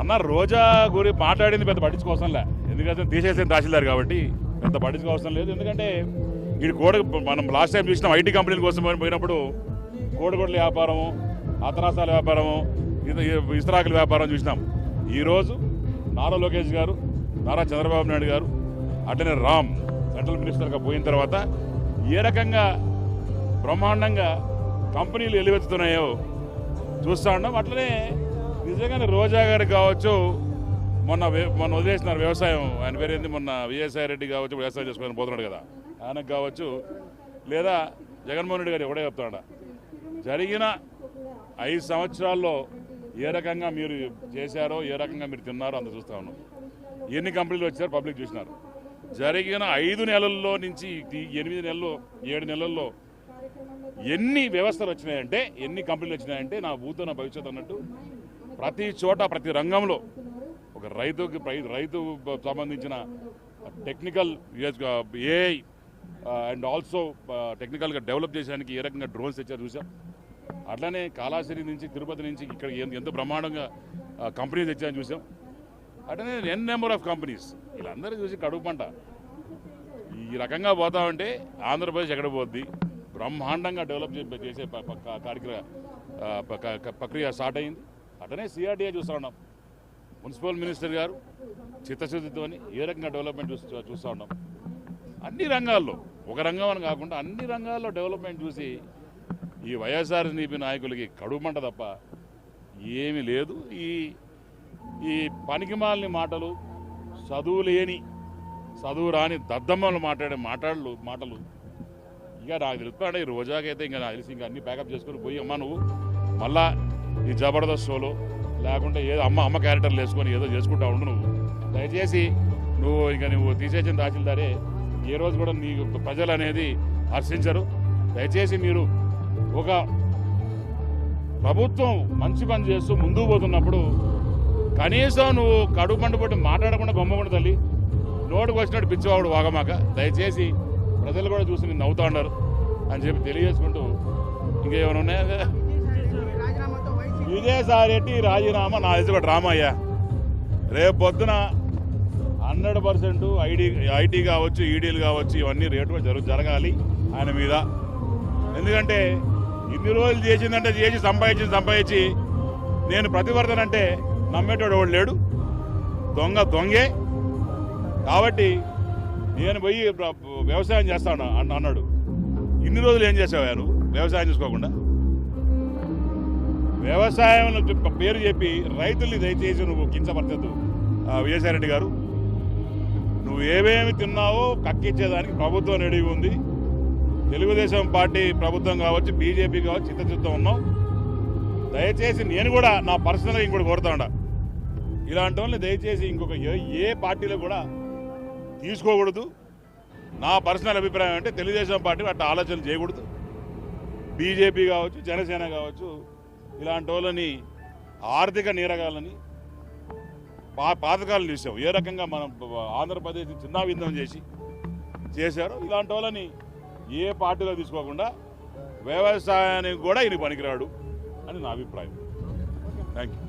అన్న రోజా గురి మాట్లాడింది పెద్ద పట్టించుకోవసంలే, ఎందుకంటే తీసేసిన తహసీల్దార్ కాబట్టి పెద్ద పట్టించుకోవసరం లేదు. ఎందుకంటే వీడి మనం లాస్ట్ టైం చూసినాం ఐటీ కంపెనీల కోసం పోయినప్పుడు కోడిగొడ్ల వ్యాపారము, అతరాసాల వ్యాపారము, ఇస్తరాకుల వ్యాపారం చూసినాం. ఈరోజు నారా లోకేష్ గారు, నారా చంద్రబాబు నాయుడు గారు, అట్లనే రామ్ సెంట్రల్ మినిస్టర్గా పోయిన తర్వాత ఏ రకంగా బ్రహ్మాండంగా కంపెనీలు ఎలివెత్తుతున్నాయో చూస్తూ ఉన్నాం. అట్లనే నిజంగానే రోజా గారికి కావచ్చు, మొన్న వదిలేసినారు వ్యవసాయం, ఆయన పేరు ఏంది, మొన్న విజయసాయి రెడ్డి కావచ్చు, వ్యవసాయం చేసుకొని పోతున్నాడు కదా, ఆయనకు కావచ్చు, లేదా జగన్మోహన్ రెడ్డి గారు ఎవడే చెప్తాడ, జరిగిన 5 సంవత్సరాల్లో ఏ రకంగా మీరు చేశారో, ఏ రకంగా మీరు తిన్నారో అంత చూస్తూ ఉన్నాం. ఎన్ని కంపెనీలు వచ్చారో పబ్లిక్ చూసినారు. జరిగిన 5 నెలల్లో నుంచి 8 నెలల్లో 7 నెలల్లో ఎన్ని వ్యవస్థలు వచ్చినాయంటే, ఎన్ని కంపెనీలు వచ్చినాయంటే నా భూతో నా భవిష్యత్తు అన్నట్టు ప్రతి చోట ప్రతి రంగంలో ఒక రైతు సంబంధించిన టెక్నికల్ ఏఐ అండ్ ఆల్సో టెక్నికల్గా డెవలప్ చేయడానికి ఏ రకంగా డ్రోన్స్ తెచ్చారు చూసాం. అట్లనే కాళాశ్రీ నుంచి తిరుపతి నుంచి ఇక్కడ ఎంత బ్రహ్మాండంగా కంపెనీస్ తెచ్చారని చూసాం. అట్లనే నెంబర్ ఆఫ్ కంపెనీస్, వీళ్ళందరూ చూసి కడుపు పంట. ఈ రకంగా పోతామంటే ఆంధ్రప్రదేశ్ ఎక్కడ పోద్ది? బ్రహ్మాండంగా డెవలప్ చేసే ప్రక్రియ స్టార్ట్ అయింది. అట్లనే సిఆర్డీఏ చూస్తూ ఉన్నాం. మున్సిపల్ మినిస్టర్ గారు చిత్తశుద్ధితో ఏ రకంగా డెవలప్మెంట్ చూస్తూ ఉన్నాం. అన్ని రంగాల్లో, ఒక రంగం అని కాకుండా అన్ని రంగాల్లో డెవలప్మెంట్ చూసి ఈ వైఎస్ఆర్సీపీ నాయకులకి కడుపుమంట తప్ప ఏమీ లేదు. ఈ పనికిమాలిన మాటలు, చదువు రాని దద్దమ్మలు మాట్లాడే మాటలు ఇక నాకు తెలుస్తాడు. ఈ రోజాకైతే ఇంకా నాకు తెలిసి ఇంకా అన్ని ప్యాకప్ చేసుకొని పోయి, అమ్మ నువ్వు మళ్ళా ఈ జబర్దస్త్ షోలో లేకుంటే ఏదో అమ్మ క్యారెక్టర్లు వేసుకొని ఏదో చేసుకుంటా ఉండు. నువ్వు దయచేసి నువ్వు తీసేసిన తహసీల్దారే ఏ రోజు కూడా నీకు ప్రజలు అనేది హర్షించరు. దయచేసి మీరు ఒక ప్రభుత్వం మంచి పని చేస్తూ ముందుకు పోతున్నప్పుడు కనీసం నువ్వు కడుపు పండు పట్టి మాట్లాడకుండా బొమ్మకుండా తల్లి నోటుకు వచ్చినట్టు పిచ్చివాడు వాగమాక. దయచేసి ప్రజలు కూడా చూసి నేను నవ్వుతా ఉన్నారు అని చెప్పి తెలియజేసుకుంటూ ఇంకేమైనా ఉన్నాయా కదా. విజయసాయి రెడ్డి రాజీనామా నా తెలిసి ఒక డ్రామా అయ్యా. రేపు పొద్దున 100% ఐటీ కావచ్చు, ఈడీలు కావచ్చు, ఇవన్నీ రేటు జరగాలి ఆయన మీద. ఎందుకంటే ఇన్ని రోజులు చేసిందంటే చేసి సంపాదించి నేను ప్రతివర్తనంటే నమ్మేటోడు ఎవడు లేడు. దొంగే. కాబట్టి నేను పోయి వ్యవసాయం చేస్తాను అన్నాడు. ఇన్ని రోజులు ఏం చేసావా నువ్వు వ్యవసాయం చేసుకోకుండా? వ్యవసాయం పేరు చెప్పి రైతుల్ని దయచేసి నువ్వు కించపరచద్దు విజయసాయి రెడ్డి గారు. నువ్వు ఏమేమి తిన్నావో కక్కిచ్చేదానికి ప్రభుత్వం రెడీగా ఉంది. తెలుగుదేశం పార్టీ ప్రభుత్వం కావచ్చు, బీజేపీ కావచ్చు, చిత్తశుద్ధం ఉన్నావు. దయచేసి నేను కూడా నా పర్సనల్గా ఇంకోటి కోరుతా ఉండా, ఇలాంటి వాళ్ళని దయచేసి ఇంకొక ఏ పార్టీలో కూడా తీసుకోకూడదు. నా పర్సనల్ అభిప్రాయం అంటే తెలుగుదేశం పార్టీ అట్లా ఆలోచనలు చేయకూడదు. బీజేపీ కావచ్చు, జనసేన కావచ్చు, ఇలాంటి వాళ్ళని ఆర్థిక నేరగాలని పాతకాలను చూసాం. ఏ రకంగా మనం ఆంధ్రప్రదేశ్ చిన్నాభిన్నం చేశారో ఇలాంటి వాళ్ళని ఏ పార్టీలో తీసుకోకుండా వ్యవసాయానికి కూడా ఇది పనికిరాడు అని నా అభిప్రాయం. Thank you.